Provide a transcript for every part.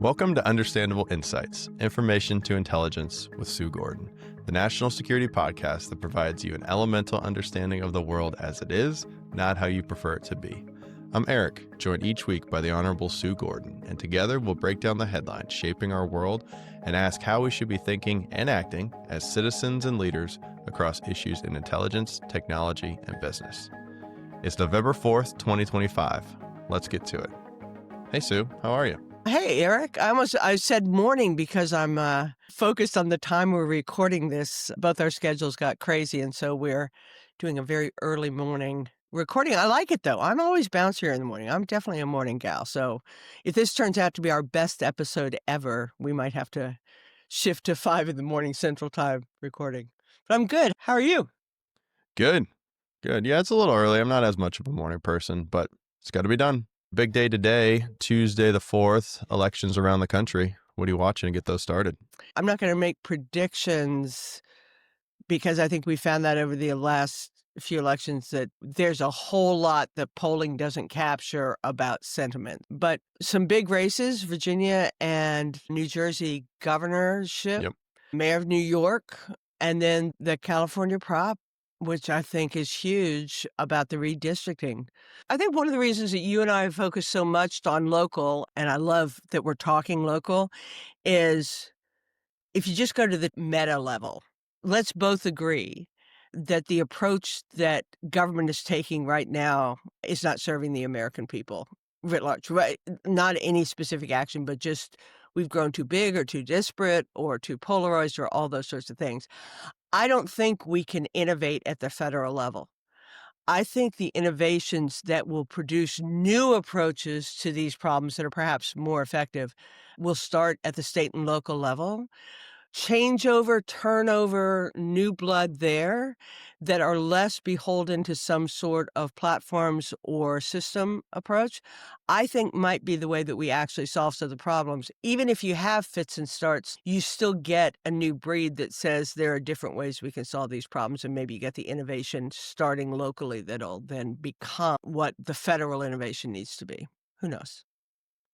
Welcome to Understandable Insights, Information to Intelligence with Sue Gordon, the national security podcast that provides you an elemental understanding of the world as it is, not how you prefer it to be. I'm Eric, joined each week by the Honorable Sue Gordon, and together we'll break down the headlines shaping our world and ask how we should be thinking and acting as citizens and leaders across issues in intelligence, technology, and business. It's November 4th, 2025. Let's get to it. Hey, Sue, how are you? Hey, Eric. I said morning because I'm focused on the time we're recording this. Both our schedules got crazy, and so we're doing a very early morning recording. I like it, though. I'm always bouncier in the morning. I'm definitely a morning gal. So if this turns out to be our best episode ever, we might have to shift to 5 in the morning Central Time recording. But I'm good. How are you? Good. Yeah, it's a little early. I'm not as much of a morning person, but it's got to be done. Big day today, Tuesday the 4th, elections around the country. What are you watching to get those started? I'm not going to make predictions because I think we found that over the last few elections that there's a whole lot that polling doesn't capture about sentiment. But some big races, Virginia and New Jersey governorship, mayor of New York, and then the California prop, which I think is huge about the redistricting. I think one of the reasons that you and I have focused so much on local, and I love that we're talking local, is if you just go to the meta level, let's both agree that the approach that government is taking right now is not serving the American people writ large, right? Not any specific action, but just we've grown too big or too disparate or too polarized or all those sorts of things. I don't think we can innovate at the federal level. I think the innovations that will produce new approaches to these problems that are perhaps more effective will start at the state and local level. Changeover, turnover, new blood there that are less beholden to some sort of platforms or system approach, I think might be the way that we actually solve some of the problems. Even if you have fits and starts, you still get a new breed that says there are different ways we can solve these problems, and maybe you get the innovation starting locally that'll then become what the federal innovation needs to be. Who knows?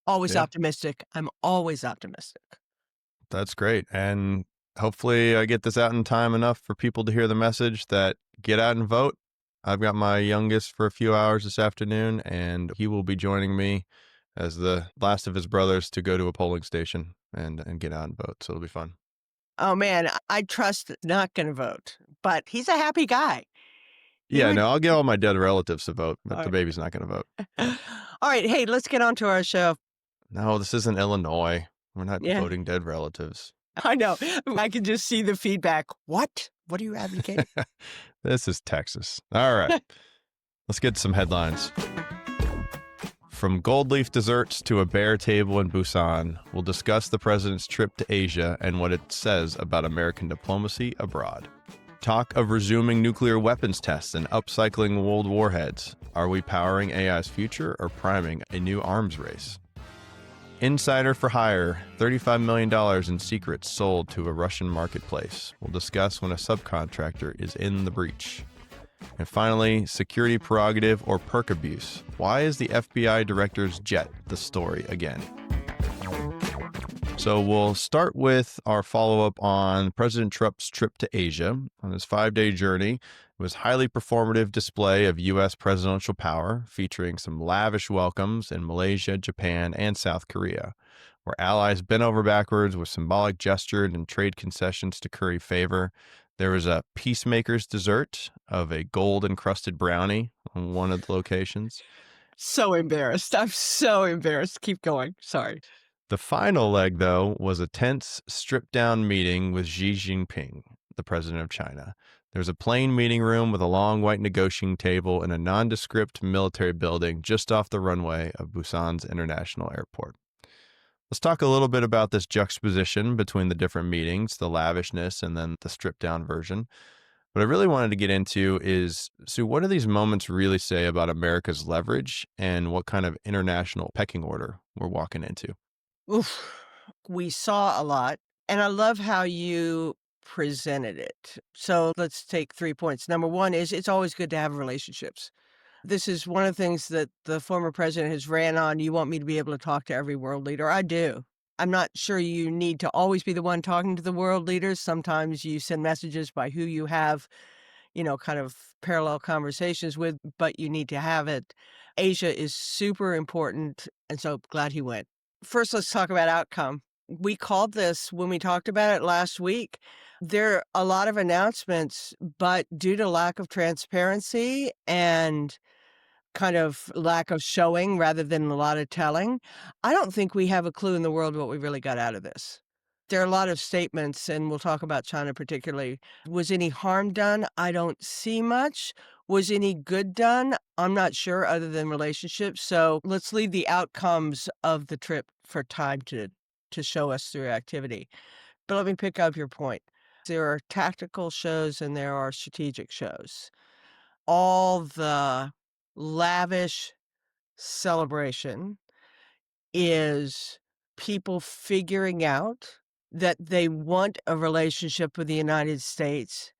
Always optimistic. I'm always optimistic. That's great. And hopefully I get this out in time enough for people to hear the message that get out and vote. I've got my youngest for a few hours this afternoon, and he will be joining me as the last of his brothers to go to a polling station and get out and vote. So it'll be fun. Oh, man, I trust not going to vote, but he's a happy guy. Yeah, no, I'll get all my dead relatives to vote, but the baby's not going to vote. All right. Hey, let's get on to our show. No, this isn't Illinois. We're not voting dead relatives. I know. I can just see the feedback. What? What are you advocating? This is Texas. All right. Let's get some headlines. From gold leaf desserts to a bear table in Busan, we'll discuss the president's trip to Asia and what it says about American diplomacy abroad. Talk of resuming nuclear weapons tests and upcycling old warheads. Are we powering AI's future or priming a new arms race? Insider for hire, $35 million in secrets sold to a Russian marketplace. We'll discuss when a subcontractor is in the breach. And finally, security prerogative or perk abuse. Why is the FBI director's jet the story again? So we'll start with our follow-up on President Trump's trip to Asia. On his 5-day journey, it was a highly performative display of U.S. presidential power, featuring some lavish welcomes in Malaysia, Japan, and South Korea, where allies bent over backwards with symbolic gestures and trade concessions to curry favor. There was a peacemaker's dessert of a gold-encrusted brownie on one of the locations. So embarrassed. I'm so embarrassed. Keep going. Sorry. The final leg, though, was a tense, stripped-down meeting with Xi Jinping, the president of China. There was a plain meeting room with a long white negotiating table in a nondescript military building just off the runway of Busan's international airport. Let's talk a little bit about this juxtaposition between the different meetings, the lavishness, and then the stripped-down version. What I really wanted to get into is, Sue, what do these moments really say about America's leverage and what kind of international pecking order we're walking into? Oof. We saw a lot, and I love how you presented it. So let's take 3 points. Number one is it's always good to have relationships. This is one of the things that the former president has ran on. You want me to be able to talk to every world leader? I do. I'm not sure you need to always be the one talking to the world leaders. Sometimes you send messages by who you have, kind of parallel conversations with, but you need to have it. Asia is super important, and so glad he went. First, let's talk about outcome. We called this when we talked about it last week. There are a lot of announcements, but due to lack of transparency and kind of lack of showing rather than a lot of telling, I don't think we have a clue in the world what we really got out of this. There are a lot of statements, and we'll talk about China particularly. Was any harm done? I don't see much. Was any good done? I'm not sure, other than relationships. So let's leave the outcomes of the trip for time to show us through activity. But let me pick up your point. There are tactical shows and there are strategic shows. All the lavish celebration is people figuring out that they want a relationship with the United States.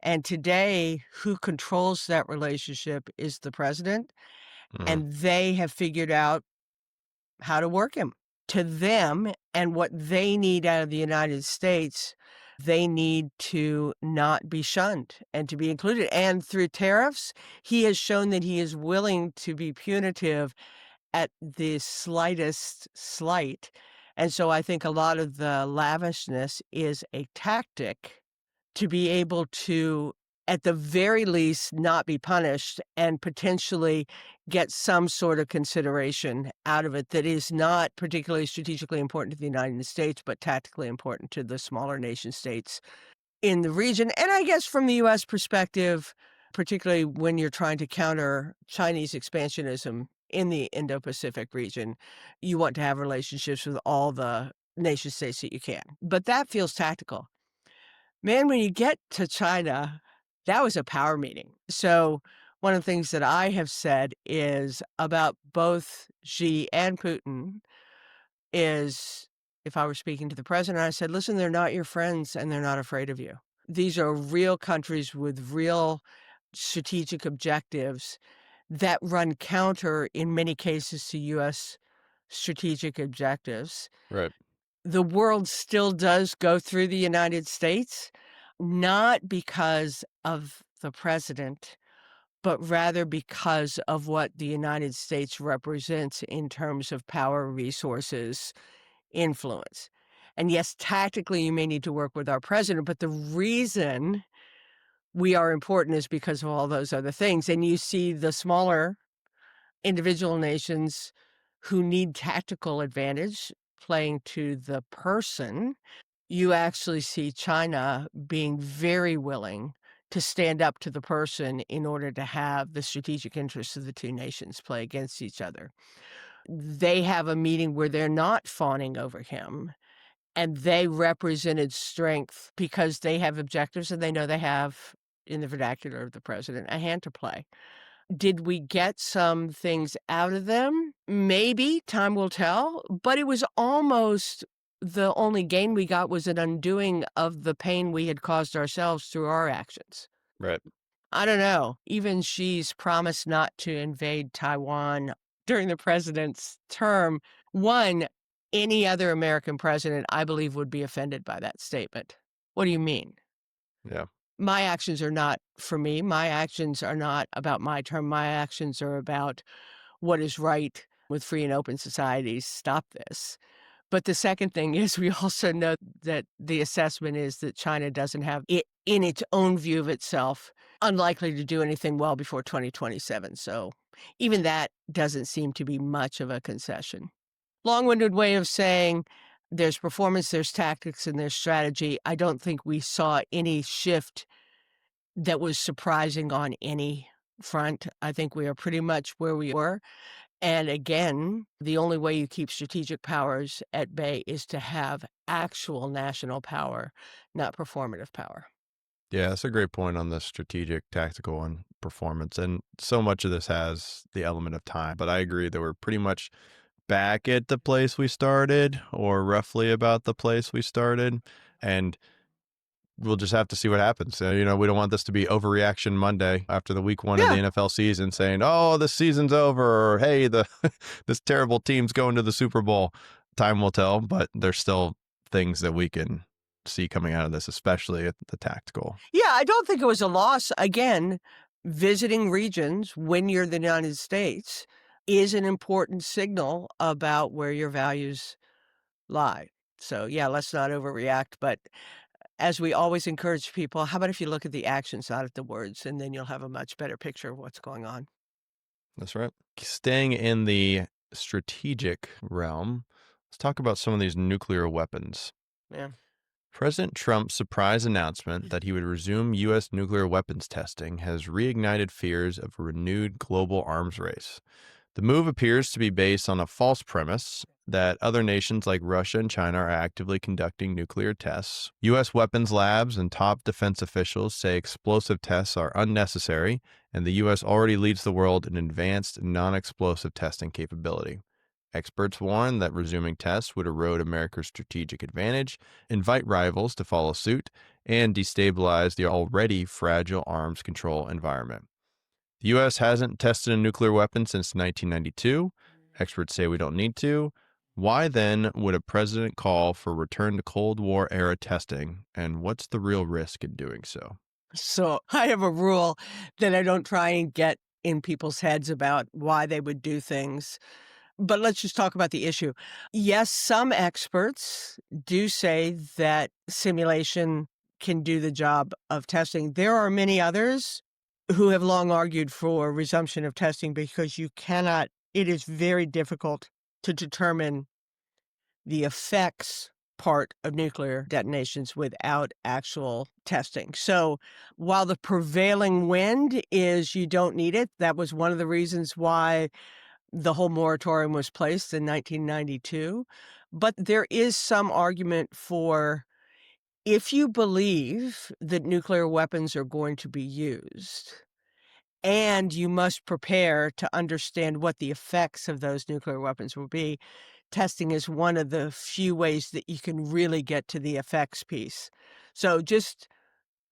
And today, who controls that relationship is the president. Mhm. And they have figured out how to work him. To them and what they need out of the United States, they need to not be shunned and to be included. And through tariffs, he has shown that he is willing to be punitive at the slightest slight. And so I think a lot of the lavishness is a tactic to be able to, at the very least, not be punished and potentially get some sort of consideration out of it that is not particularly strategically important to the United States, but tactically important to the smaller nation states in the region. And I guess from the U.S. perspective, particularly when you're trying to counter Chinese expansionism in the Indo-Pacific region, you want to have relationships with all the nation states that you can. But that feels tactical. Man, when you get to China, that was a power meeting. So one of the things that I have said is about both Xi and Putin is, if I were speaking to the president, I said, listen, they're not your friends and they're not afraid of you. These are real countries with real strategic objectives that run counter, in many cases, to U.S. strategic objectives. Right. The world still does go through the United States, not because of the president, but rather because of what the United States represents in terms of power, resources, influence. And yes, tactically, you may need to work with our president, but the reason we are important is because of all those other things. And you see the smaller individual nations who need tactical advantage playing to the person. You actually see China being very willing to stand up to the person in order to have the strategic interests of the two nations play against each other. They have a meeting where they're not fawning over him, and they represented strength because they have objectives and they know they have, in the vernacular of the president, a hand to play. Did we get some things out of them? Maybe, time will tell, but it was almost the only gain we got was an undoing of the pain we had caused ourselves through our actions. Right. I don't know. Even Xi's promise not to invade Taiwan during the president's term, any other American president, I believe, would be offended by that statement. What do you mean? Yeah. My actions are not for me. My actions are not about my term. My actions are about what is right with free and open societies. Stop this. But the second thing is we also know that the assessment is that China doesn't have it in its own view of itself, unlikely to do anything well before 2027. So even that doesn't seem to be much of a concession. Long-winded way of saying there's performance, there's tactics, and there's strategy. I don't think we saw any shift that was surprising on any front. I think we are pretty much where we were. And again, the only way you keep strategic powers at bay is to have actual national power, not performative power. Yeah, that's a great point on the strategic, tactical, and performance. And so much of this has the element of time. But I agree that we're pretty much back at the place we started, or roughly about the place we started. And we'll just have to see what happens. We don't want this to be overreaction Monday after the week one of the Yeah. NFL season saying, oh, the season's over, or hey, this terrible team's going to the Super Bowl. Time will tell, but there's still things that we can see coming out of this, especially at the tactical. Yeah, I don't think it was a loss. Again, visiting regions when you're the United States is an important signal about where your values lie. So, yeah, let's not overreact. But as we always encourage people, how about if you look at the actions, not at the words, and then you'll have a much better picture of what's going on. That's right. Staying in the strategic realm, let's talk about some of these nuclear weapons. Yeah. President Trump's surprise announcement that he would resume U.S. nuclear weapons testing has reignited fears of a renewed global arms race. The move appears to be based on a false premise that other nations like Russia and China are actively conducting nuclear tests. U.S. weapons labs and top defense officials say explosive tests are unnecessary, and the U.S. already leads the world in advanced non explosive testing capability. Experts warn that resuming tests would erode America's strategic advantage, invite rivals to follow suit, and destabilize the already fragile arms control environment. The U.S. hasn't tested a nuclear weapon since 1992. Experts say we don't need to. Why then would a president call for return to Cold War era testing, and what's the real risk in doing so? So I have a rule that I don't try and get in people's heads about why they would do things. But let's just talk about the issue. Yes, some experts do say that simulation can do the job of testing. There are many others who have long argued for resumption of testing because it is very difficult to determine the effects part of nuclear detonations without actual testing. So while the prevailing wind is you don't need it, that was one of the reasons why the whole moratorium was placed in 1992. But there is some argument for if you believe that nuclear weapons are going to be used, and you must prepare to understand what the effects of those nuclear weapons will be, testing is one of the few ways that you can really get to the effects piece. So just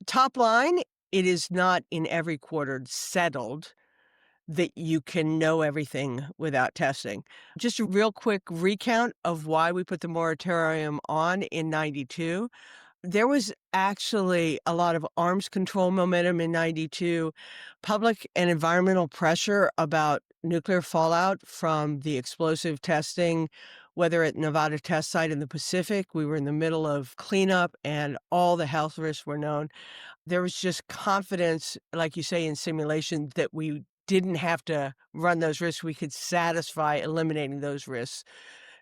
top line, it is not in every quarter settled that you can know everything without testing. Just a real quick recount of why we put the moratorium on in 92. There was actually a lot of arms control momentum in 92, public and environmental pressure about nuclear fallout from the explosive testing, whether at Nevada test site in the Pacific. We were in the middle of cleanup and all the health risks were known. There was just confidence, like you say, in simulation that we didn't have to run those risks. We could satisfy eliminating those risks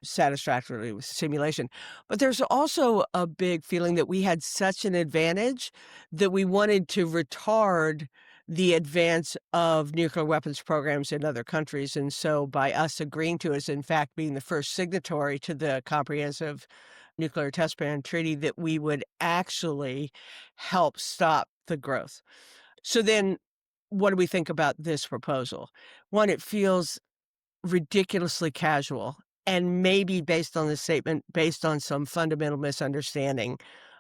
satisfactorily with simulation. But there's also a big feeling that we had such an advantage that we wanted to retard the advance of nuclear weapons programs in other countries. And so by us agreeing to it, in fact, being the first signatory to the Comprehensive Nuclear Test Ban Treaty, that we would actually help stop the growth. So then what do we think about this proposal? One, it feels ridiculously casual and maybe based on this statement, based on some fundamental misunderstanding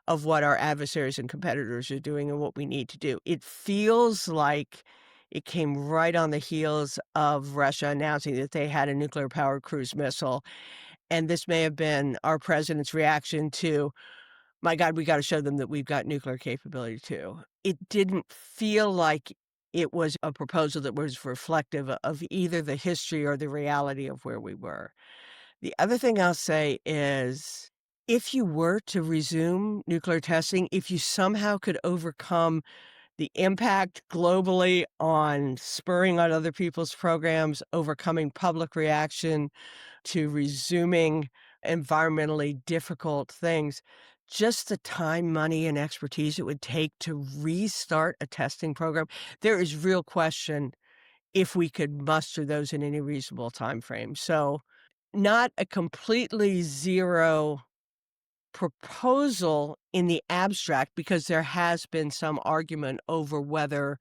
of what our adversaries and competitors are doing and what we need to do. It feels like it came right on the heels of Russia announcing that they had a nuclear-powered cruise missile, and this may have been our president's reaction to, my God, we gotta show them that we've got nuclear capability too. It didn't feel like it was a proposal that was reflective of either the history or the reality of where we were. The other thing I'll say is, if you were to resume nuclear testing, if you somehow could overcome the impact globally on spurring on other people's programs, overcoming public reaction to resuming environmentally difficult things, just the time, money, and expertise it would take to restart a testing program, there is real question if we could muster those in any reasonable time frame. So not a completely zero proposal in the abstract, because there has been some argument over whether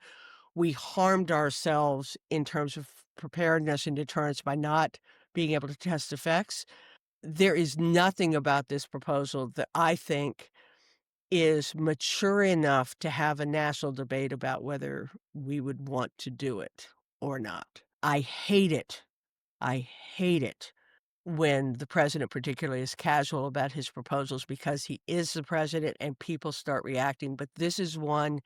we harmed ourselves in terms of preparedness and deterrence by not being able to test effects. There is nothing about this proposal that I think is mature enough to have a national debate about whether we would want to do it or not. I hate it. I hate it. when the president particularly is casual about his proposals because he is the president and people start reacting. But this is one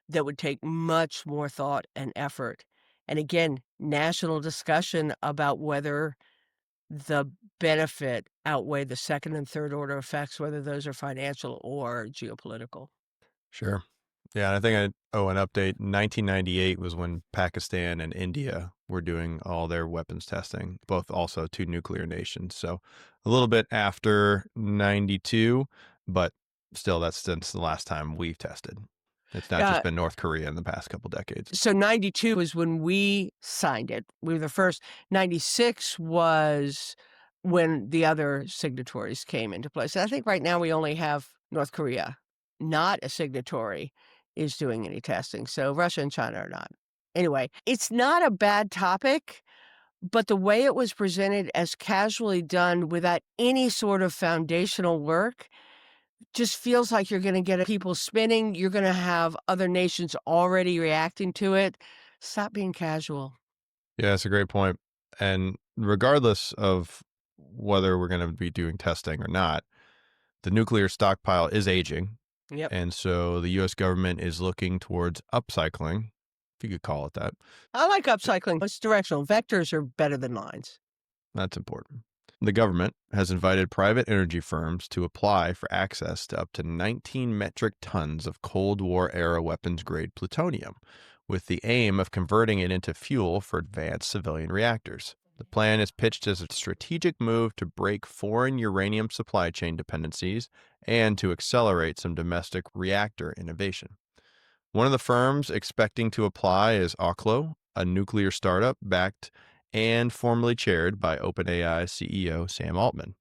that would take much more thought and effort. And again, national discussion about whether the benefit outweigh the second and third order effects, whether those are financial or geopolitical. Sure. Yeah, and I think I owe an update. 1998 was when Pakistan and India were doing all their weapons testing, both also two nuclear nations. So a little bit after 92, but still, that's since the last time we've tested. It's not just Yeah. been North Korea in the past couple decades. So 92 is when we signed it. We were the first. 96 was when the other signatories came into place. I think right now we only have North Korea, not a signatory, is doing any testing. So Russia and China are not. Anyway, it's not a bad topic, but the way it was presented as casually done without any sort of foundational work just feels like you're gonna get people spinning, you're gonna have other nations already reacting to it. Stop being casual. Yeah, that's a great point. And regardless of whether we're going to be doing testing or not, the nuclear stockpile is aging. Yep. And so the US government is looking towards upcycling, if you could call it that. I like upcycling. It's directional. Vectors are better than lines. That's important. The government has invited private energy firms to apply for access to up to 19 metric tons of Cold War era weapons grade plutonium, with the aim of converting it into fuel for advanced civilian reactors. The plan is pitched as a strategic move to break foreign uranium supply chain dependencies and to accelerate some domestic reactor innovation. One of the firms expecting to apply is Oklo, a nuclear startup backed and formerly chaired by OpenAI CEO Sam Altman.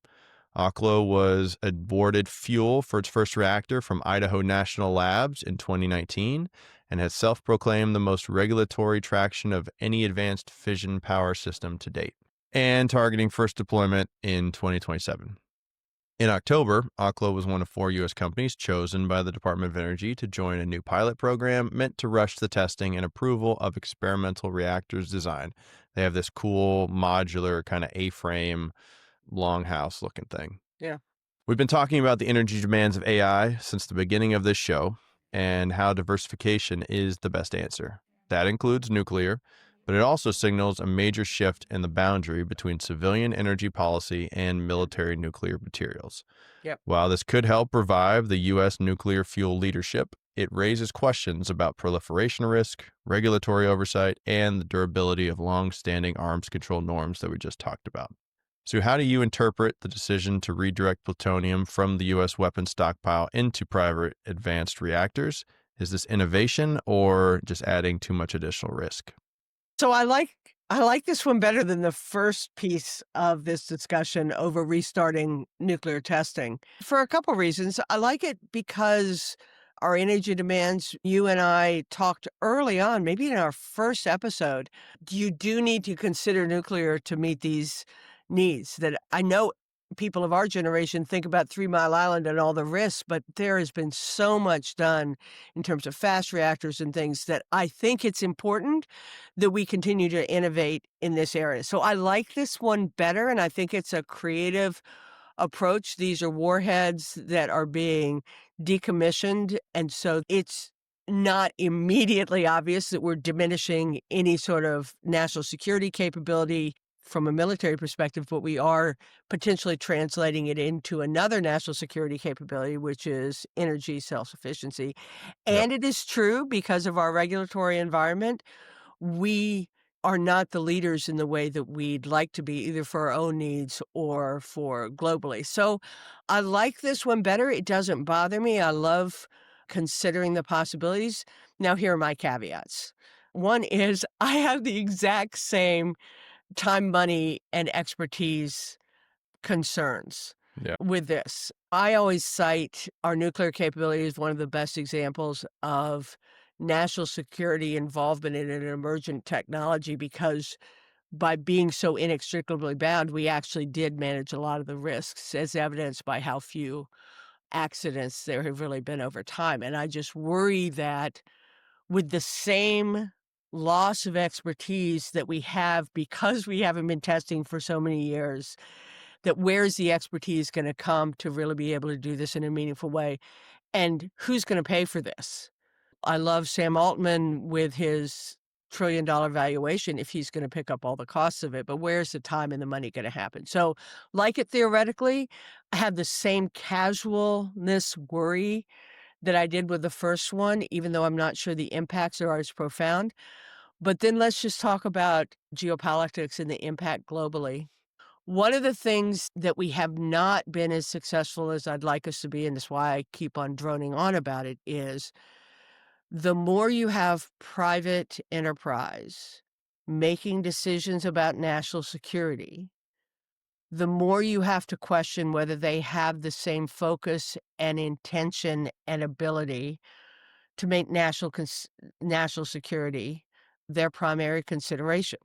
Oklo was awarded fuel for its first reactor from Idaho National Labs in 2019 and has self-proclaimed the most regulatory traction of any advanced fission power system to date, and targeting first deployment in 2027. In October, Oklo was one of 4 U.S. companies chosen by the Department of Energy to join a new pilot program meant to rush the testing and approval of experimental reactors design. They have this cool modular kind of A-frame longhouse looking thing. Yeah. We've been talking about the energy demands of AI since the beginning of this show and how diversification is the best answer. That includes nuclear, but it also signals a major shift in the boundary between civilian energy policy and military nuclear materials. Yep. While this could help revive the U.S. nuclear fuel leadership, it raises questions about proliferation risk, regulatory oversight, and the durability of long-standing arms control norms that we just talked about. So how do you interpret the decision to redirect plutonium from the U.S. weapons stockpile into private advanced reactors? Is this innovation or just adding too much additional risk? So I like this one better than the first piece of this discussion over restarting nuclear testing for a couple reasons. I like it because our energy demands, you and I talked early on, maybe in our first episode, you do need to consider nuclear to meet these needs that I know people of our generation think about 3 Mile Island and all the risks, but there has been so much done in terms of fast reactors and things that I think it's important that we continue to innovate in this area. So I like this one better, and I think it's a creative approach. These are warheads that are being decommissioned, and so it's not immediately obvious that we're diminishing any sort of national security capability from a military perspective, but we are potentially translating it into another national security capability, which is energy self-sufficiency. Yep. And it is true because of our regulatory environment, we are not the leaders in the way that we'd like to be, either for our own needs or for globally. So I like this one better. It doesn't bother me. I love considering the possibilities. Now, here are my caveats. One is I have the exact same time, money, and expertise concerns Yeah. with this. I always cite our nuclear capability as one of the best examples of national security involvement in an emergent technology because by being so inextricably bound, we actually did manage a lot of the risks, as evidenced by how few accidents there have really been over time. And I just worry that with the same loss of expertise that we have because we haven't been testing for so many years, that where's the expertise gonna come to really be able to do this in a meaningful way, and who's gonna pay for this? I love Sam Altman with his trillion-dollar valuation if he's gonna pick up all the costs of it, but where's the time and the money gonna happen? So, like it theoretically, I have the same casualness worry that I did with the first one, even though I'm not sure the impacts are as profound. But then let's just talk about geopolitics and the impact globally. One of the things that we have not been as successful as I'd like us to be, and that's why I keep on droning on about it, is the more you have private enterprise making decisions about national security, the more you have to question whether they have the same focus and intention and ability to make national security their primary consideration.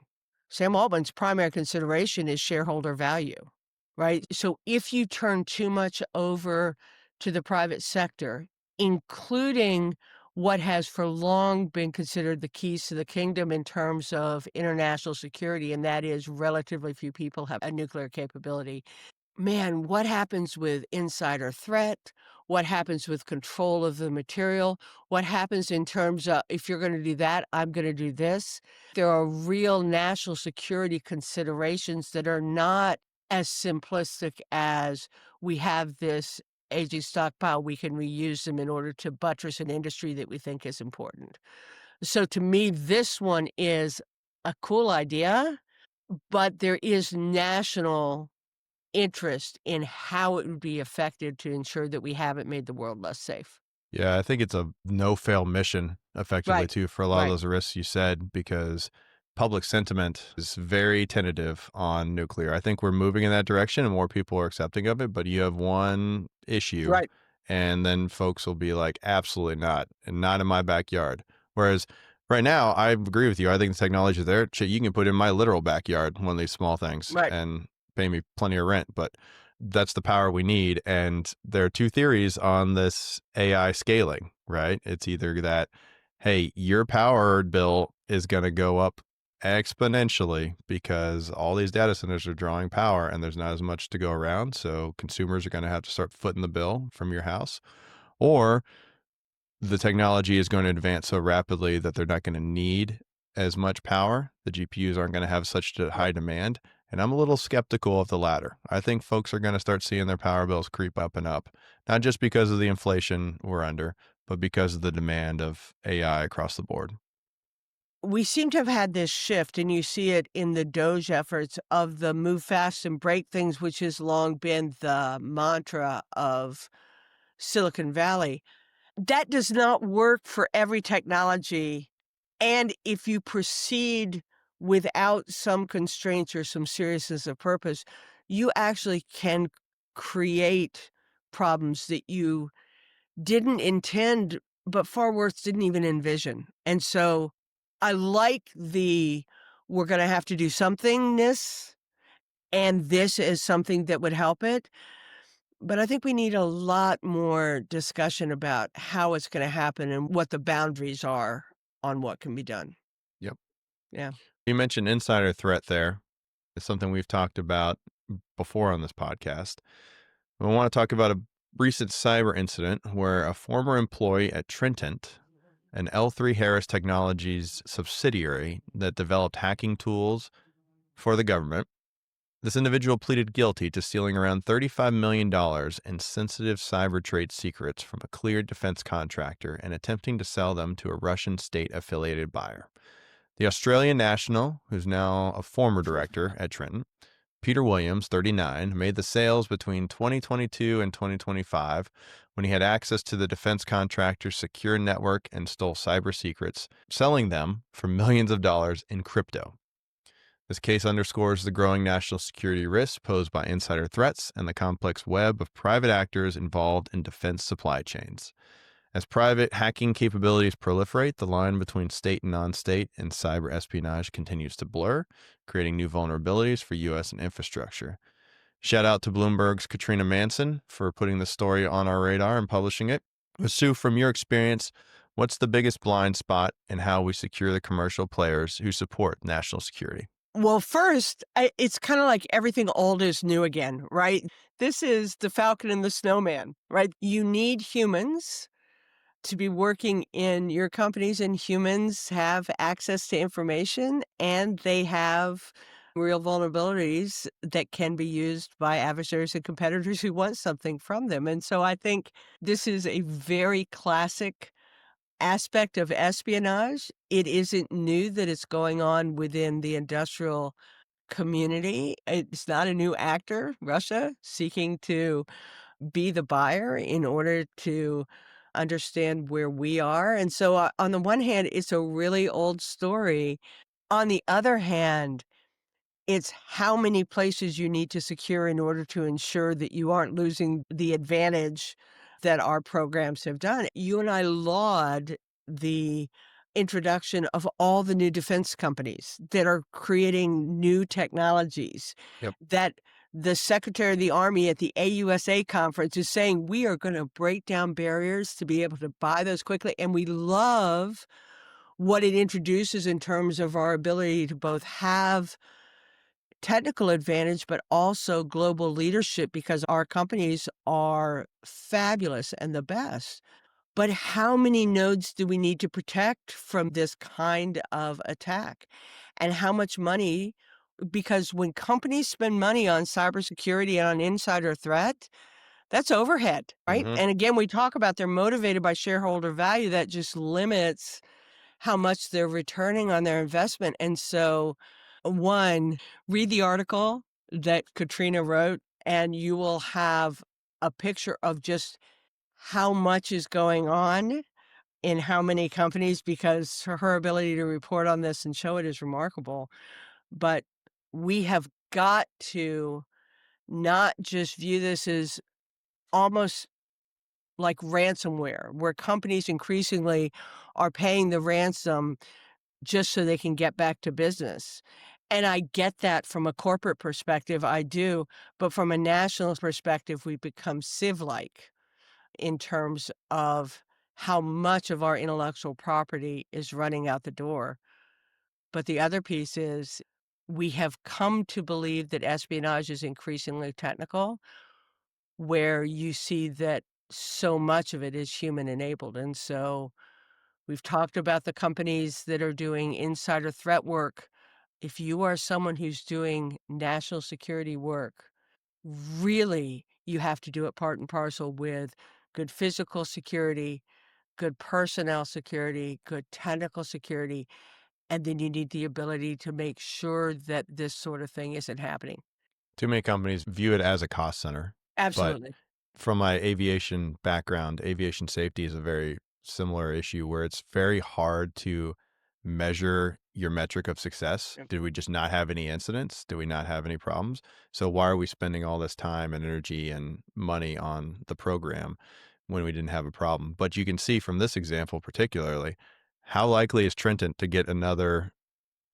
Sam Altman's primary consideration is shareholder value, right? So if you turn too much over to the private sector, including what has for long been considered the keys to the kingdom in terms of international security, and that is relatively few people have a nuclear capability. Man, what happens with insider threat? What happens with control of the material? What happens in terms of, if you're gonna do that, I'm gonna do this? There are real national security considerations that are not as simplistic as we have this aging stockpile, we can reuse them in order to buttress an industry that we think is important. So to me, this one is a cool idea, but there is national interest in how it would be affected to ensure that we haven't made the world less safe. Yeah, I think it's a no-fail mission effectively Right. too for a lot of Right. those risks you said, because public sentiment is very tentative on nuclear. I think we're moving in that direction and more people are accepting of it, but you have one issue Right. and then folks will be like, absolutely not, and not in my backyard. Whereas right now, I agree with you. I think the technology is there. Shit, you can put in my literal backyard one of these small things Right. and pay me plenty of rent, but that's the power we need. And there are two theories on this AI scaling, right? It's either that, hey, your power bill is going to go up exponentially because all these data centers are drawing power and there's not as much to go around. So consumers are going to have to start footing the bill from your house. Or the technology is going to advance so rapidly that they're not going to need as much power. The GPUs aren't going to have such a high demand. And I'm a little skeptical of the latter. I think folks are going to start seeing their power bills creep up and up, not just because of the inflation we're under, but because of the demand of AI across the board. We seem to have had this shift, and you see it in the DOGE efforts of the move fast and break things, which has long been the mantra of Silicon Valley. That does not work for every technology. And if you proceed without some constraints or some seriousness of purpose, you actually can create problems that you didn't intend, but far worse, didn't even envision. And so I like the we're going to have to do somethingness, and this is something that would help it. But I think we need a lot more discussion about how it's going to happen and what the boundaries are on what can be done. Yep. Yeah. You mentioned insider threat there. It's something we've talked about before on this podcast. I want to talk about a recent cyber incident where a former employee at Trenton, an L3 Harris Technologies subsidiary that developed hacking tools for the government, this individual pleaded guilty to stealing around $35 million in sensitive cyber trade secrets from a cleared defense contractor and attempting to sell them to a Russian state-affiliated buyer. The Australian national, who's now a former director at Trenton, Peter Williams, 39, made the sales between 2022 and 2025 when he had access to the defense contractor's secure network and stole cyber secrets, selling them for millions of dollars in crypto. This case underscores the growing national security risks posed by insider threats and the complex web of private actors involved in defense supply chains. As private hacking capabilities proliferate, the line between state and non-state in cyber espionage continues to blur, creating new vulnerabilities for U.S. and infrastructure. Shout out to Bloomberg's Katrina Manson for putting the story on our radar and publishing it. But Sue, from your experience, What's the biggest blind spot in how we secure the commercial players who support national security? Well, first, it's kind of like everything old is new again, right? This is the Falcon and the Snowman, right? You need humans to be working in your companies, and humans have access to information and they have real vulnerabilities that can be used by adversaries and competitors who want something from them. And so I think this is a very classic aspect of espionage. It isn't new that it's going on within the industrial community. It's not a new actor, Russia, seeking to be the buyer in order to understand where we are. And so, on the one hand, it's a really old story. On the other hand, it's how many places you need to secure in order to ensure that you aren't losing the advantage that our programs have done. You and I laud the introduction of all the new defense companies that are creating new technologies, Yep. that the Secretary of the Army at the AUSA conference is saying we are going to break down barriers to be able to buy those quickly. And we love what it introduces in terms of our ability to both have technical advantage, but also global leadership because our companies are fabulous and the best. But how many nodes do we need to protect from this kind of attack? And how much money? Because when companies spend money on cybersecurity and on insider threat, that's overhead, right? Hmm. And again, we talk about they're motivated by shareholder value. That just limits how much they're returning on their investment. And so, one, read the article that Katrina wrote, and you will have a picture of just how much is going on in how many companies because her ability to report on this and show it is remarkable. But we have got to not just view this as almost like ransomware, where companies increasingly are paying the ransom just so they can get back to business. And I get that from a corporate perspective, I do, but from a national perspective, we become civ-like in terms of how much of our intellectual property is running out the door. But the other piece is we have come to believe that espionage is increasingly technical, where you see that so much of it is human enabled. And so we've talked about the companies that are doing insider threat work. If you are someone who's doing national security work, really, you have to do it part and parcel with good physical security, good personnel security, good technical security, and then you need the ability to make sure that this sort of thing isn't happening. Too many companies view it as a cost center, but Absolutely. from my aviation background, aviation safety is a very similar issue where it's very hard to measure your metric of success. Yep. Did we just not have any incidents? Do we not have any problems? So why are we spending all this time and energy and money on the program when we didn't have a problem? But you can see from this example particularly, how likely is Trenton to get another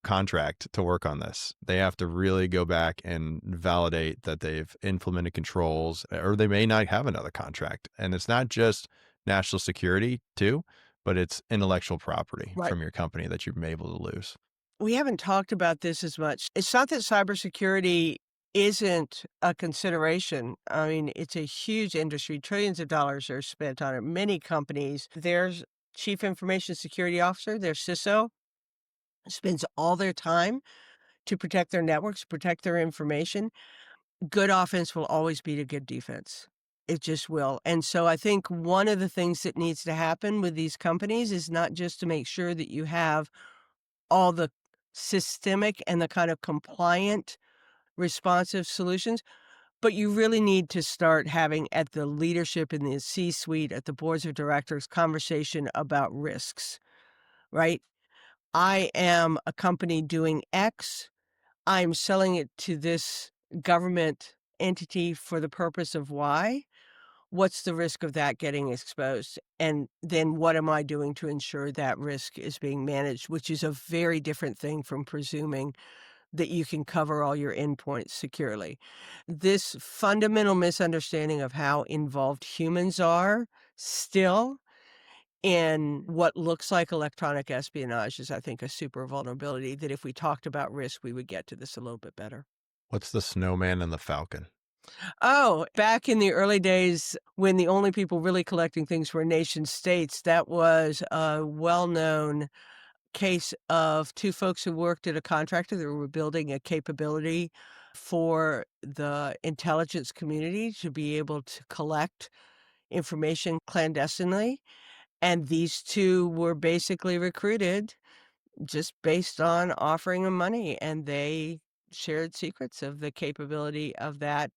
contract to work on this? They have to really go back and validate that they've implemented controls, or they may not have another contract. And it's not just national security too, but it's intellectual property Right. from your company that you're able to lose. We haven't talked about this as much. It's not that cybersecurity isn't a consideration. I mean, it's a huge industry. Trillions of dollars are spent on it. Many companies, their chief information security officer, their CISO, spends all their time to protect their networks, protect their information. Good offense will always beat a good defense. It just will. And so I think one of the things that needs to happen with these companies is not just to make sure that you have all the systemic and the kind of compliant responsive solutions, but you really need to start having at the leadership in the C-suite, at the boards of directors, conversation about risks, right? I am a company doing X. I'm selling it to this government entity for the purpose of Y. What's the risk of that getting exposed? And then what am I doing to ensure that risk is being managed, which is a very different thing from presuming that you can cover all your endpoints securely. This fundamental misunderstanding of how involved humans are still in what looks like electronic espionage is, I think, a super vulnerability that if we talked about risk, we would get to this a little bit better. What's the snowman and the falcon? Oh, back in the early days when the only people really collecting things were nation states, that was a well-known case of two folks who worked at a contractor that were building a capability for the intelligence community to be able to collect information clandestinely. And these two were basically recruited just based on offering them money, and they shared secrets of the capability of that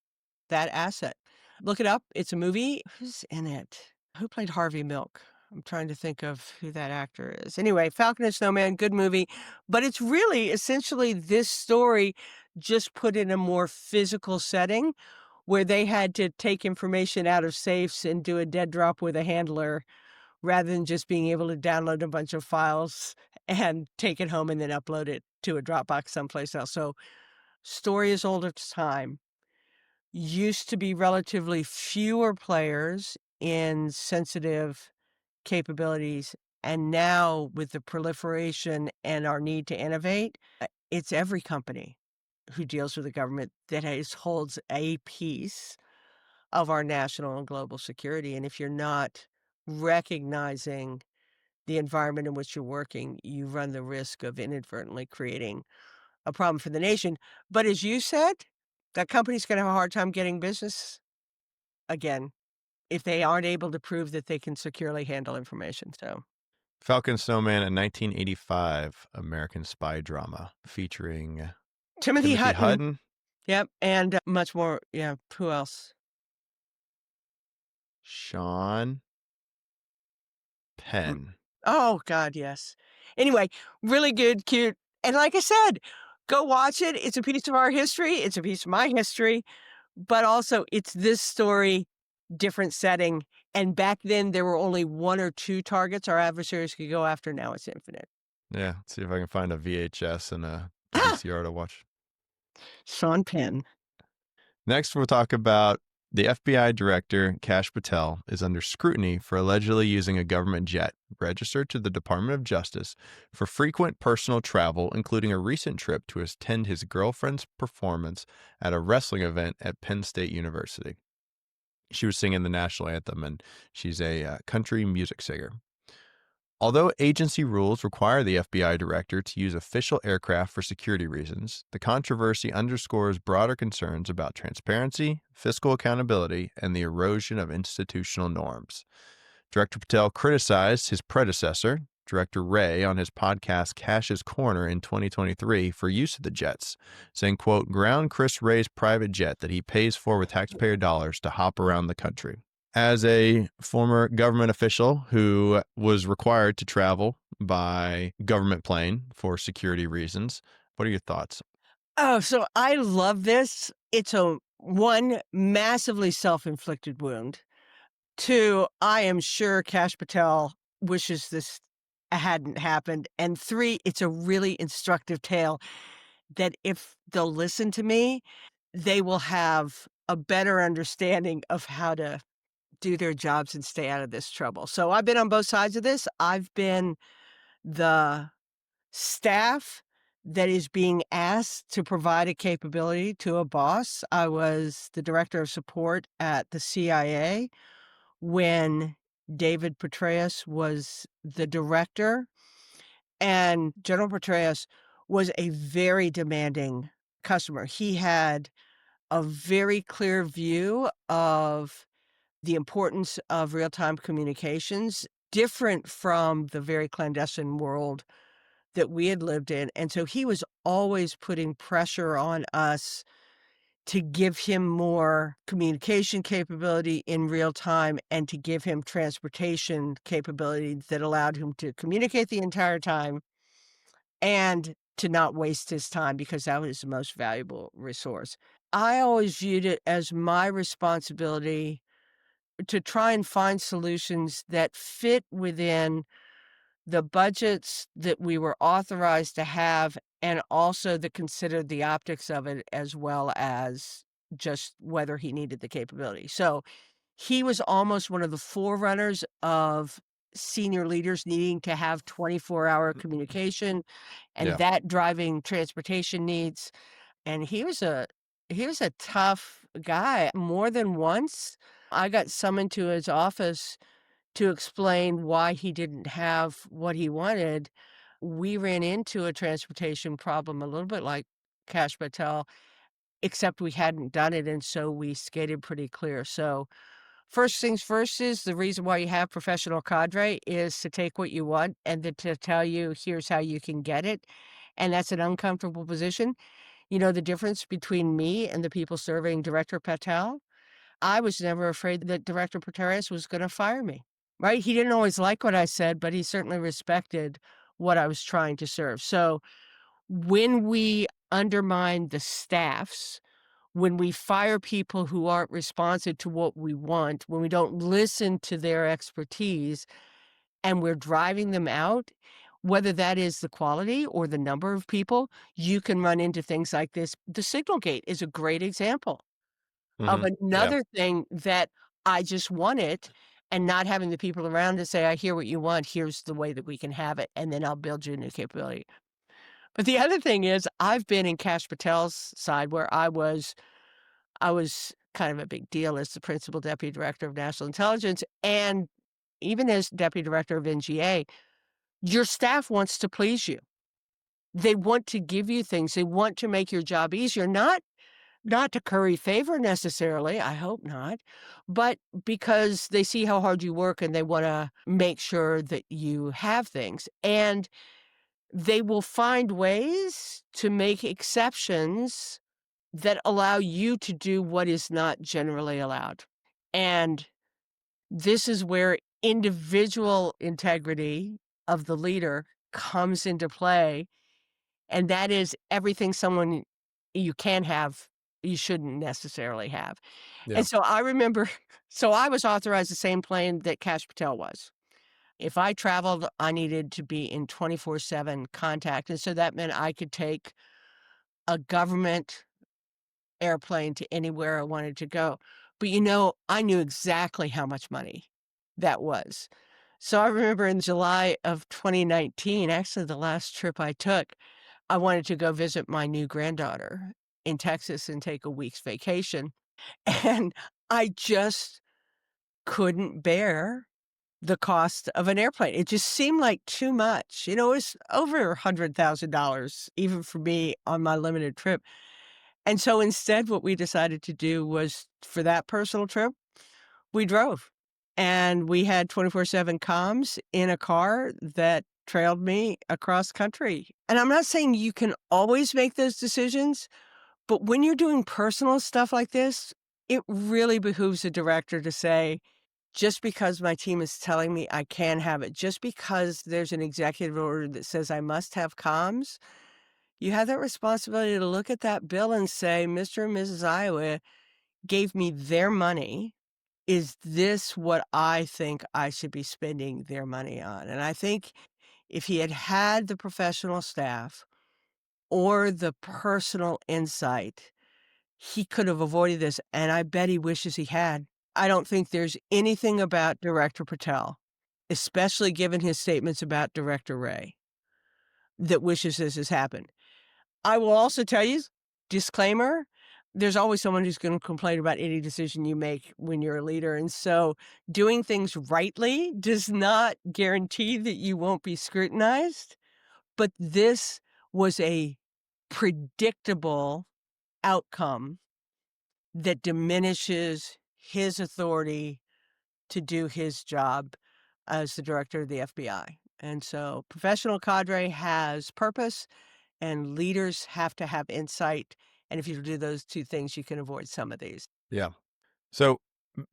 asset. Look it up. It's a movie. Who's in it? Who played Harvey Milk? I'm trying to think of who that actor is. Anyway, Falcon and Snowman, good movie. But it's really essentially this story just put in a more physical setting where they had to take information out of safes and do a dead drop with a handler rather than just being able to download a bunch of files and take it home and then upload it to a Dropbox someplace else. So story is old as time. Used to be relatively fewer players in sensitive capabilities, and now with the proliferation and our need to innovate, it's every company who deals with the government that holds a piece of our national and global security, and if you're not recognizing the environment in which you're working, you run the risk of inadvertently creating a problem for the nation. But as you said, that company's gonna have a hard time getting business again if they aren't able to prove that they can securely handle information. So Falcon Snowman, a 1985 American spy drama featuring Timothy Timothy Hutton, Hutton, yep, and much more. Yeah, who else? Sean Mm. Penn. Oh God, yes. Anyway, really good, cute, and like I said, go watch it. It's a piece of our history. It's a piece of my history. But also, it's this story, different setting, and back then, there were only 1 or 2 targets our adversaries could go after, now it's infinite. Yeah, let's see if I can find a VHS and a Ah! VCR to watch. Sean Penn. Next, we'll talk about the FBI director, Kash Patel, is under scrutiny for allegedly using a government jet registered to the Department of Justice for frequent personal travel, including a recent trip to attend his girlfriend's performance at a wrestling event at Penn State University. She was singing the national anthem, and she's a country music singer. Although agency rules require the FBI director to use official aircraft for security reasons, the controversy underscores broader concerns about transparency, fiscal accountability, and the erosion of institutional norms. Director Patel criticized his predecessor, Director Wray, on his podcast Cash's Corner in 2023 for use of the jets, saying, quote, ground Chris Wray's private jet that he pays for with taxpayer dollars to hop around the country. As a former government official who was required to travel by government plane for security reasons, what are your thoughts? Oh, so I love this. It's a one, massively self-inflicted wound. Two, I am sure Kash Patel wishes this hadn't happened. And three, it's a really instructive tale that if they'll listen to me, they will have a better understanding of how to do their jobs and stay out of this trouble. So I've been on both sides of this. I've been the staff that is being asked to provide a capability to a boss. I was the director of support at the CIA when David Petraeus was the director, and General Petraeus was a very demanding customer. He had a very clear view of the importance of real-time communications, different from the very clandestine world that we had lived in, and so he was always putting pressure on us to give him more communication capability in real time and to give him transportation capability that allowed him to communicate the entire time and to not waste his time because that was the most valuable resource. I always viewed it as my responsibility to try and find solutions that fit within the budgets that we were authorized to have and also that considered the optics of it as well as just whether he needed the capability. So he was almost one of the forerunners of senior leaders needing to have 24-hour communication and Yeah. that driving transportation needs. And he was a tough guy. More than once, I got summoned to his office to explain why he didn't have what he wanted. We ran into a transportation problem a little bit like Kash Patel, except we hadn't done it, and so we skated pretty clear. So, first things first is the reason why you have professional cadre is to take what you want and then to tell you, "Here's how you can get it," and that's an uncomfortable position. You know the difference between me and the people serving Director Patel? I was never afraid that Director Petraeus was gonna fire me, right? He didn't always like what I said, but he certainly respected what I was trying to serve. So, when we undermine the staffs, when we fire people who aren't responsive to what we want, when we don't listen to their expertise, and we're driving them out, whether that is the quality or the number of people, you can run into things like this. The signal gate is a great example of Yeah. another thing that I just want it and not having the people around to say, "I hear what you want. Here's the way that we can have it, and then I'll build you a new capability." But the other thing is I've been in Kash Patel's side where I was kind of a big deal as the principal deputy director of national intelligence, and even as deputy director of NGA, your staff wants to please you. They want to give you things. They want to make your job easier, not to curry favor necessarily, I hope not, but because they see how hard you work and they wanna make sure that you have things, and they will find ways to make exceptions that allow you to do what is not generally allowed, and this is where individual integrity of the leader comes into play, and that is everything someone you can have, you shouldn't necessarily have. Yeah. And so I remember so I was authorized the same plane that Kash Patel was. If I traveled, I needed to be in 24/7 contact, and so that meant I could take a government airplane to anywhere I wanted to go. But, I knew exactly how much money that was. So I remember in July of 2019, actually the last trip I took, I wanted to go visit my new granddaughter in Texas and take a week's vacation, and I just couldn't bear the cost of an airplane. It just seemed like too much. It was over $100,000 even for me on my limited trip. And so instead, what we decided to do was for that personal trip, we drove. And we had 24/7 comms in a car that trailed me across country. And I'm not saying you can always make those decisions, but when you're doing personal stuff like this, it really behooves a director to say, just because my team is telling me I can have it, just because there's an executive order that says I must have comms, you have that responsibility to look at that bill and say, Mr. and Mrs. Iowa gave me their money. Is this what I think I should be spending their money on? And I think if he had had the professional staff or the personal insight, he could have avoided this, and I bet he wishes he had. I don't think there's anything about Director Patel, especially given his statements about Director Wray, that wishes this has happened. I will also tell you, disclaimer, there's always someone who's gonna complain about any decision you make when you're a leader, and so doing things rightly does not guarantee that you won't be scrutinized, but this was a predictable outcome that diminishes his authority to do his job as the director of the FBI. And so professional cadre has purpose and leaders have to have insight. And if you do those two things, you can avoid some of these. Yeah. So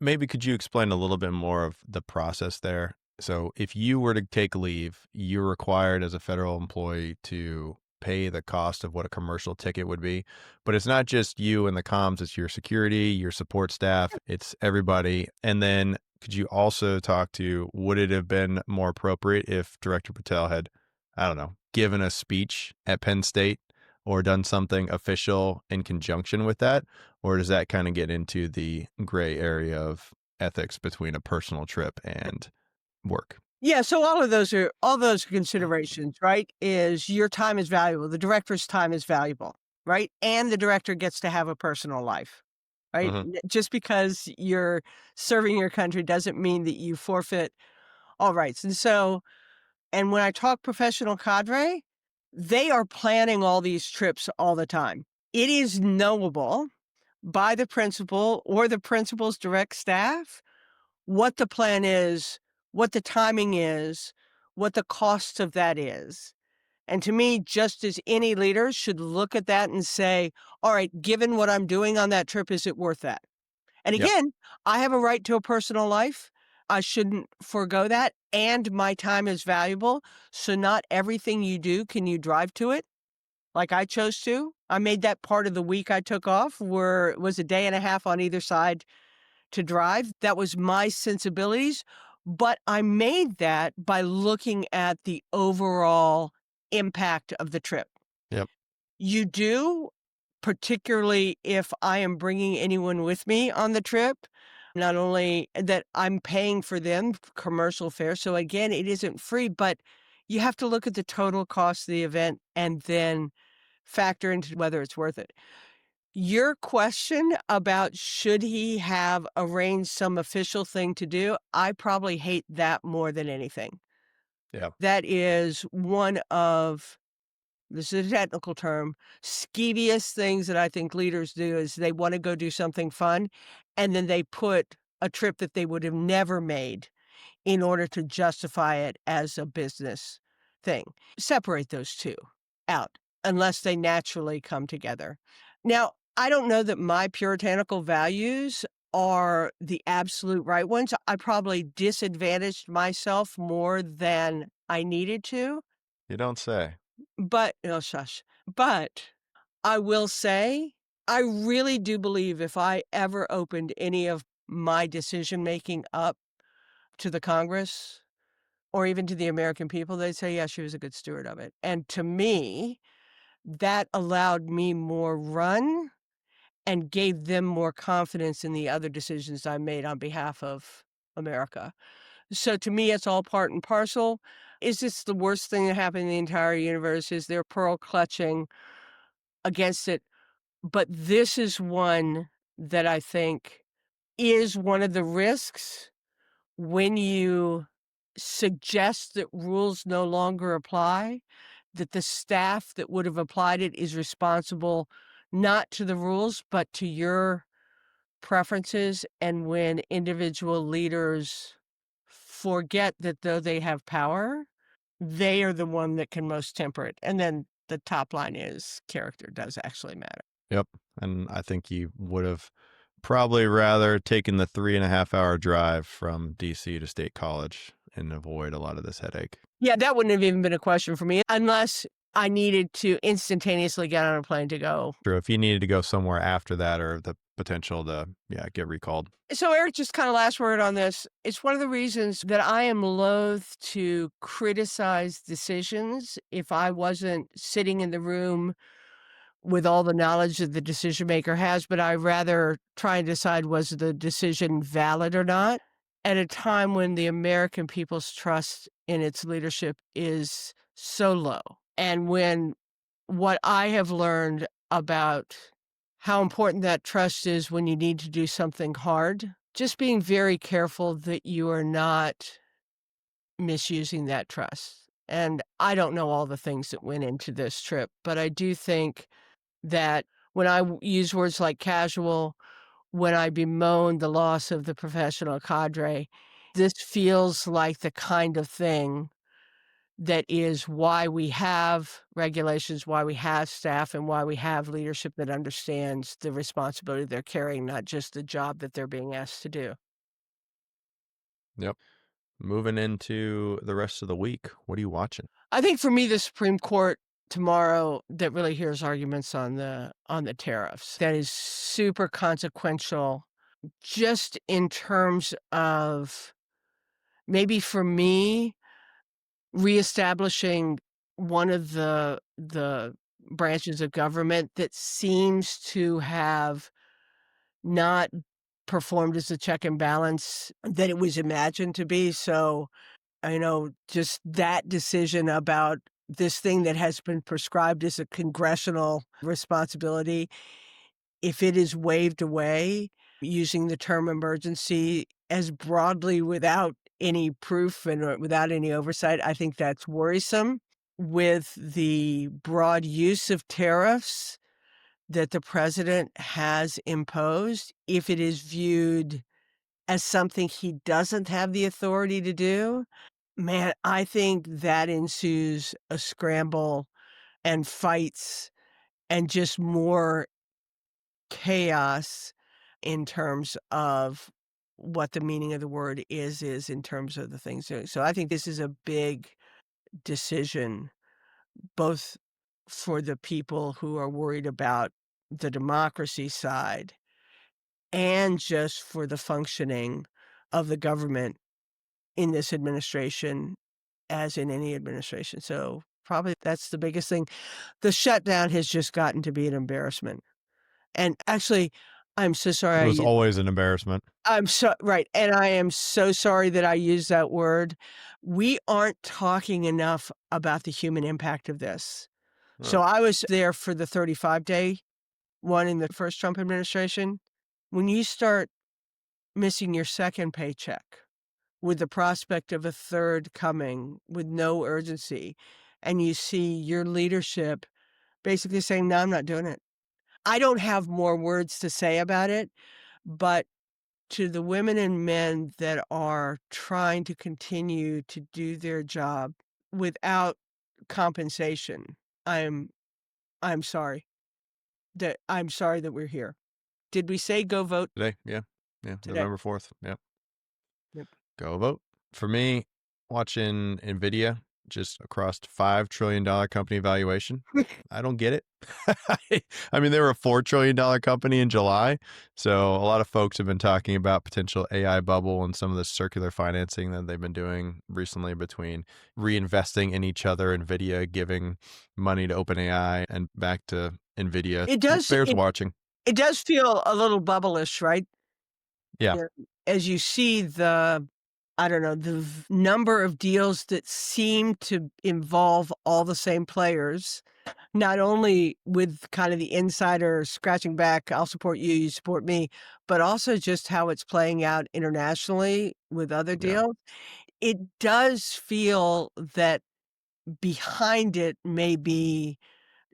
maybe could you explain a little bit more of the process there? So if you were to take leave, you're required as a federal employee to pay the cost of what a commercial ticket would be. But it's not just you and the comms, it's your security, your support staff, it's everybody. And then could you also talk to, would it have been more appropriate if Director Patel had, I don't know, given a speech at Penn State or done something official in conjunction with that? Or does that kind of get into the gray area of ethics between a personal trip and work? Yeah, so all those considerations, right? Is your time is valuable. The director's time is valuable, right? And the director gets to have a personal life, right? Hmm. Just because you're serving your country doesn't mean that you forfeit all rights. And when I talk professional cadre, they are planning all these trips all the time. It is knowable by the principal or the principal's direct staff what the plan is, what the timing is, what the cost of that is. And to me, just as any leader should look at that and say, all right, given what I'm doing on that trip, is it worth that? And Yep. again, I have a right to a personal life. I shouldn't forego that. And my time is valuable. So not everything you do can you drive to it like I chose to. I made that part of the week I took off where it was a day and a half on either side to drive. That was my sensibilities, but I made that by looking at the overall impact of the trip. Yep. You do, particularly if I am bringing anyone with me on the trip, not only that I'm paying for them commercial fare. So again, it isn't free, but you have to look at the total cost of the event and then factor into whether it's worth it. Your question about should he have arranged some official thing to do, I probably hate that more than anything. Yeah. That is one of, this is a technical term, skeeviest things that I think leaders do is they want to go do something fun and then they put a trip that they would have never made in order to justify it as a business thing. Separate those two out unless they naturally come together. Now, I don't know that my puritanical values are the absolute right ones. I probably disadvantaged myself more than I needed to, You don't say. but oh, shush. But I will say, I really do believe if I ever opened any of my decision making up to the Congress or even to the American people, they'd say, yeah, she was a good steward of it. And to me, that allowed me more run and gave them more confidence in the other decisions I made on behalf of America. So to me, it's all part and parcel. Is this the worst thing that happened in the entire universe? Is there pearl clutching against it? But this is one that I think is one of the risks when you suggest that rules no longer apply, that the staff that would have applied it is responsible not to the rules, but to your preferences. And when individual leaders forget that though they have power, they are the one that can most temper it. And then the top line is character does actually matter. Yep. And I think you would have probably rather taken the 3.5 hour drive from DC to State College and avoid a lot of this headache. Yeah, that wouldn't have even been a question for me unless I needed to instantaneously get on a plane to go. True. If you needed to go somewhere after that or the potential to, get recalled. So, Eric, just kind of last word on this. It's one of the reasons that I am loath to criticize decisions if I wasn't sitting in the room with all the knowledge that the decision maker has, but I rather try and decide was the decision valid or not at a time when the American people's trust in its leadership is so low. And when what I have learned about how important that trust is when you need to do something hard, just being very careful that you are not misusing that trust. And I don't know all the things that went into this trip, but I do think that when I use words like casual, when I bemoan the loss of the professional cadre, this feels like the kind of thing that is why we have regulations, why we have staff, and why we have leadership that understands the responsibility they're carrying, not just the job that they're being asked to do. Yep. Moving into the rest of the week, what are you watching? I think for me, the Supreme Court tomorrow that really hears arguments on the tariffs. That is super consequential just in terms of maybe for me reestablishing one of the branches of government that seems to have not performed as a check and balance that it was imagined to be. So I know just that decision about this thing that has been prescribed as a congressional responsibility, if it is waved away using the term emergency as broadly without any proof and without any oversight, I think that's worrisome. With the broad use of tariffs that the president has imposed, if it is viewed as something he doesn't have the authority to do, man, I think that ensues a scramble and fights and just more chaos in terms of what the meaning of the word is in terms of the things. So I think this is a big decision, both for the people who are worried about the democracy side and just for the functioning of the government in this administration as in any administration. So probably that's the biggest thing. The shutdown has just gotten to be an embarrassment. And actually, I'm so sorry It was always an embarrassment. I'm so right, and I am so sorry that I used that word. We aren't talking enough about the human impact of this. So Oh, I was there for the 35-day one in the first Trump administration. When you start missing your second paycheck with the prospect of a third coming with no urgency, and you see your leadership basically saying, "No, I'm not doing it." I don't have more words to say about it, but to the women and men that are trying to continue to do their job without compensation, I'm I'm sorry I'm sorry that we're here. Did we say go vote today, yeah, today? November 4th, yeah. Yep. Go vote. For me, watching Nvidia just across $5 trillion company valuation, I don't get it. I mean, they were a $4 trillion company in July. So a lot of folks have been talking about potential AI bubble and some of the circular financing that they've been doing recently between reinvesting in each other, Nvidia giving money to OpenAI and back to Nvidia. It does Bears it watching. it does feel a little bubblish, right? Yeah. Yeah. As you see the I don't know, the number of deals that seem to involve all the same players, not only with kind of the insider scratching back, "I'll support you, you support me," but also just how it's playing out internationally with other Yeah. deals. It does feel that behind it may be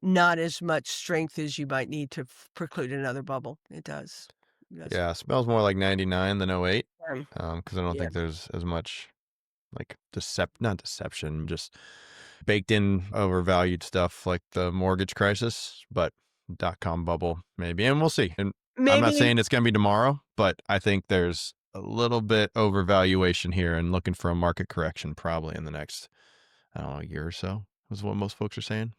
not as much strength as you might need to preclude another bubble. It does. It does. Yeah. Smells more like 99 than '08. Um, Because I don't yeah. think there's as much like not deception, just baked in overvalued stuff like the mortgage crisis, but dot-com bubble maybe, and we'll see. And I'm not Maybe saying it's going to be tomorrow, but I think there's a little bit overvaluation here and looking for a market correction probably in the next, I don't know, year or so is what most folks are saying.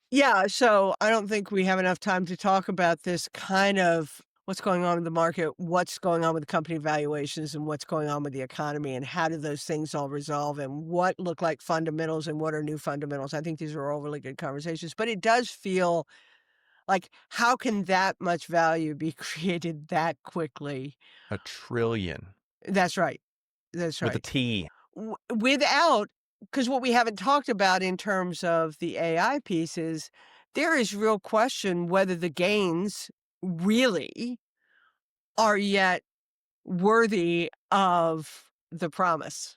yeah, so I don't think we have enough time to talk about this kind of what's going on in the market, what's going on with company valuations, and what's going on with the economy, and how do those things all resolve, and what look like fundamentals and what are new fundamentals. I think these are all really good conversations, but it does feel like how can that much value be created that quickly? A trillion That's right. That's with a right. T. Without because what we haven't talked about in terms of the AI piece is there is real question whether the gains really are yet worthy of the promise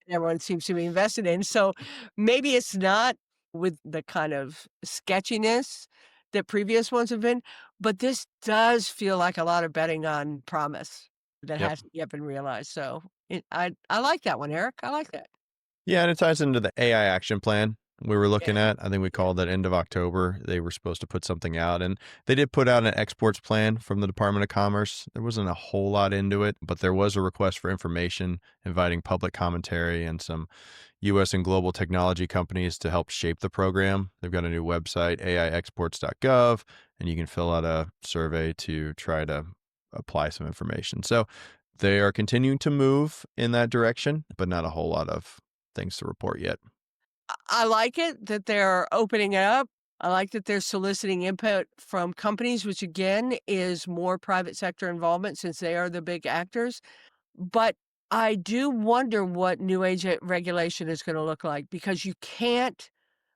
everyone seems to be invested in. So maybe it's not with the kind of sketchiness that previous ones have been, but this does feel like a lot of betting on promise that Yep. hasn't yet been realized. So I like that one, Eric. I like that. Yeah, and it ties into the AI action plan we were Yeah. looking at. I think we Yeah. called it end of October. They were supposed to put something out, and they did put out an exports plan from the Department of Commerce. There wasn't a whole lot into it, but there was a request for information inviting public commentary and some U.S. and global technology companies to help shape the program. They've got a new website, aiexports.gov, and you can fill out a survey to try to apply some information. So they are continuing to move in that direction, but not a whole lot of things to report yet. I like it that they're opening it up. I like that they're soliciting input from companies, which again is more private sector involvement since they are the big actors. But I do wonder what new age regulation is gonna look like because you can't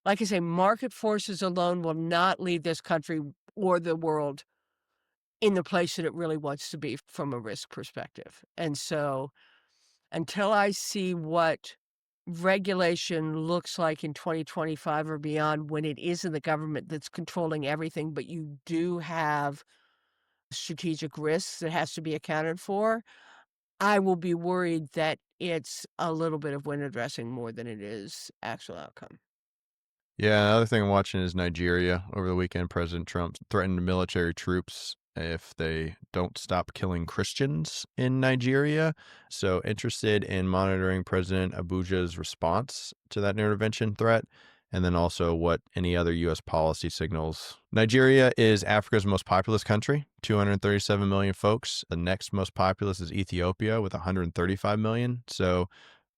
like I say, market forces alone will not leave this country or the world in the place that it really wants to be from a risk perspective. And so, until I see what regulation looks like in 2025 or beyond when it isn't the government that's controlling everything, but you do have strategic risks that has to be accounted for, I will be worried that it's a little bit of window dressing more than it is actual outcome. Yeah, another thing I'm watching is Nigeria. Over the weekend, President Trump threatened military troops if they don't stop killing Christians in Nigeria. So, interested in monitoring President Abuja's response to that intervention threat, and then also what any other U.S. policy signals. Nigeria is Africa's most populous country, 237 million folks. The next most populous is Ethiopia with 135 million. So,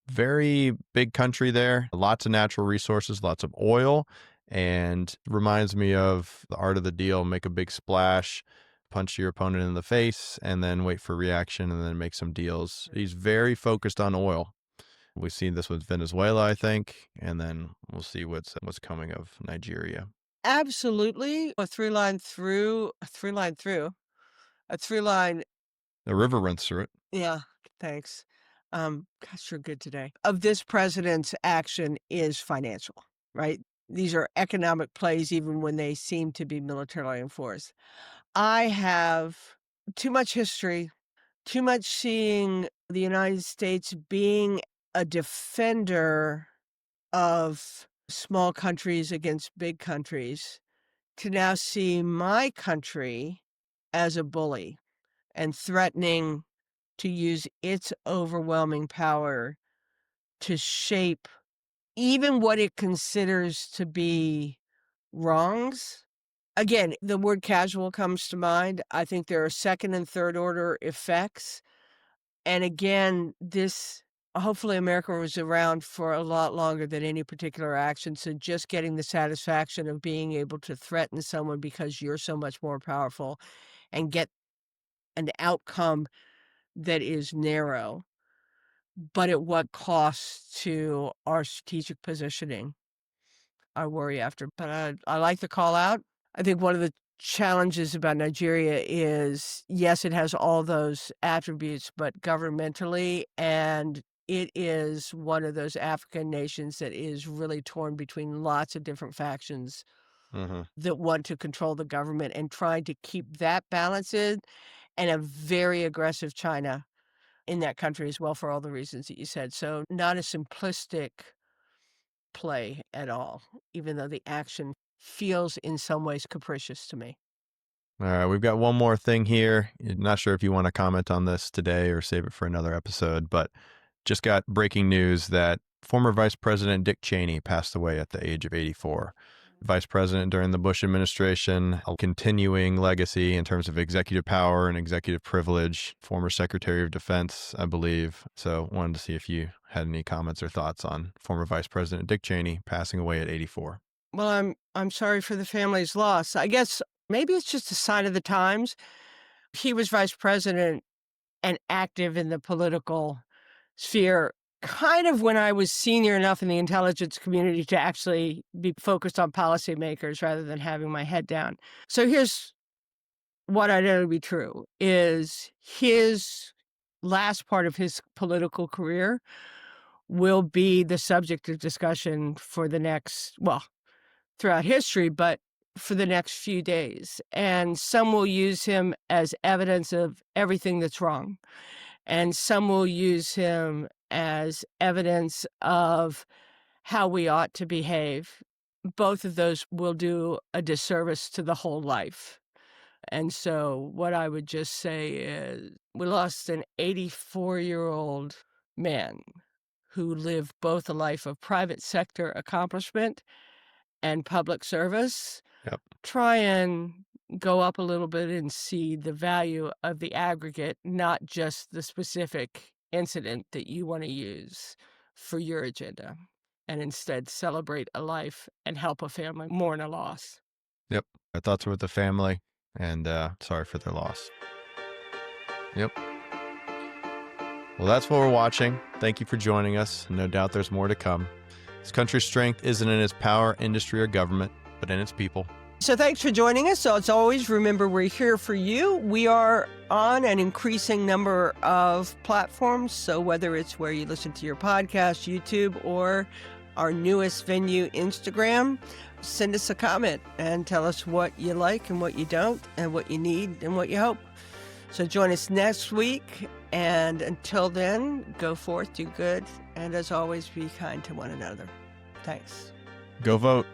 very big country there, lots of natural resources, lots of oil, and reminds me of the art of the deal. Make a big splash, punch your opponent in the face, and then wait for reaction and then make some deals. He's very focused on oil. We've seen this with Venezuela, I think, and then we'll see what's coming of Nigeria. Absolutely. A through line The river runs through it. yeah, thanks. Gosh, you're good today. Of this president's action is financial, right? These are economic plays, even when they seem to be militarily enforced. I have too much history, too much seeing the United States being a defender of small countries against big countries to now see my country as a bully and threatening to use its overwhelming power to shape even what it considers to be wrongs. Again, the word casual comes to mind. I think there are second and third order effects. And again, this hopefully America was around for a lot longer than any particular action. So just getting the satisfaction of being able to threaten someone because you're so much more powerful and get an outcome that is narrow, but at what cost to our strategic positioning, I worry after. But I like the call out. I think one of the challenges about Nigeria is, yes, it has all those attributes, but governmentally, and it is one of those African nations that is really torn between lots of different factions that want to control the government and trying to keep that balanced, and a very aggressive China in that country as well for all the reasons that you said. So not a simplistic play at all, even though the action feels in some ways capricious to me. All right, we've got one more thing here. Not sure if you want to comment on this today or save it for another episode, but just got breaking news that former Vice President Dick Cheney passed away at the age of 84. Vice President during the Bush administration, a continuing legacy in terms of executive power and executive privilege, former Secretary of Defense, I believe. So wanted to see if you had any comments or thoughts on former Vice President Dick Cheney passing away at 84. Well, I'm sorry for the family's loss. I guess maybe it's just a sign of the times. He was vice president and active in the political sphere kind of when I was senior enough in the intelligence community to actually be focused on policymakers rather than having my head down. So here's what I know to be true is his last part of his political career will be the subject of discussion for the next, well, throughout history, but for the next few days. And some will use him as evidence of everything that's wrong. And some will use him as evidence of how we ought to behave. Both of those will do a disservice to the whole life. And so what I would just say is we lost an 84-year-old man who lived both a life of private sector accomplishment and public service. Yep. Try and go up a little bit and see the value of the aggregate, not just the specific incident that you want to use for your agenda, and instead celebrate a life and help a family mourn a loss. Yep. Our thoughts are with the family, and sorry for their loss. Yep. Well, that's what we're watching. Thank you for joining us. No doubt there's more to come. This country's strength isn't in its power, industry, or government, but in its people. So thanks for joining us. So as always, remember, we're here for you. We are on an increasing number of platforms. So whether it's where you listen to your podcast, YouTube, or our newest venue, Instagram, send us a comment and tell us what you like and what you don't, and what you need and what you hope. So join us next week. And until then, go forth, do good, and as always, be kind to one another. Thanks. Go vote.